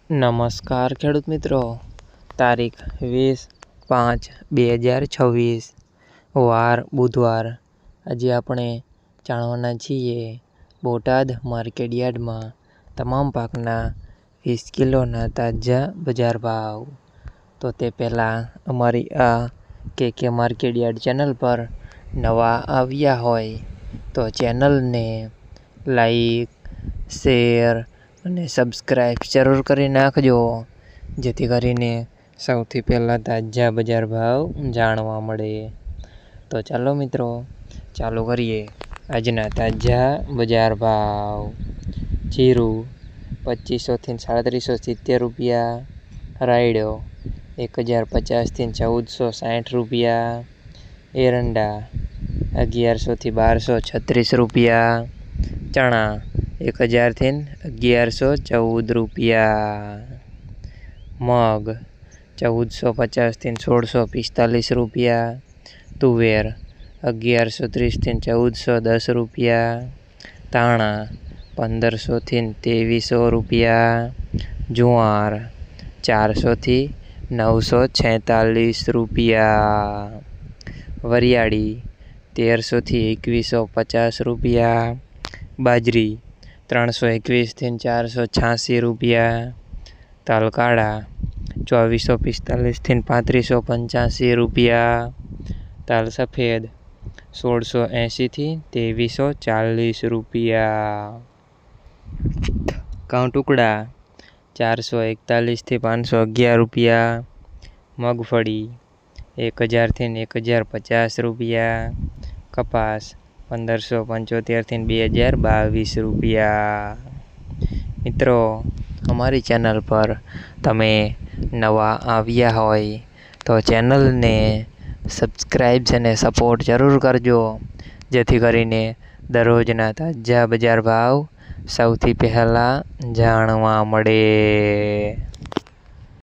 નમસ્કાર ખેડૂત મિત્રો, તારીખ 20/5/2026 વાર બુધવાર। આજે આપણે જાણવાના છીએ બોટાદ માર્કેટયાર્ડમાં તમામ પાકના 20 કિલોના તાજા બજાર ભાવ। તો તે પહેલાં અમારી આ કે માર્કેટયાર્ડ ચેનલ પર નવા આવ્યા હોય તો ચેનલને લાઈક, શેર અને સબસ્ક્રાઈબ જરૂર કરી નાખજો, જેથી કરીને સૌથી પહેલાં તાજા બજાર ભાવ જાણવા મળે। તો ચાલો મિત્રો, ચાલુ કરીએ આજના તાજા બજાર ભાવ। જીરું 2500 થી 3770 રૂપિયા, રાયડો 1050 થી 1460 રૂપિયા, એરંડા 1100 થી 1236 રૂપિયા, ચણા 1000 થી 1114 રૂપિયા, મગ 1450 થી 1645 રૂપિયા, તુવેર 1130 થી 1410 રૂપિયા, ધાણા 1500 થી 2300 રૂપિયા, જુવાર 400 થી 946 રૂપિયા, વરિયાળી 1300 થી 2150 રૂપિયા, બાજરી 321 થી 486 રૂપિયા, તલ કાળા 2445 થી 3585 રૂપિયા, તલ સફેદ 1680 થી 2340 રૂપિયા, ઘઉં ટુકડા 441 થી 511 રૂપિયા, મગફળી 1000 થી 1050 રૂપિયા, કપાસ 1575 થી 2022 રૂપિયા। મિત્રો, અમારી ચેનલ પર તમે નવા આવ્યા હોય તો ચેનલને સબસ્ક્રાઈબ અને સપોર્ટ જરૂર કરજો, જેથી કરીને દરરોજના તાજા બજાર ભાવ સૌથી પહેલાં જાણવા મળે।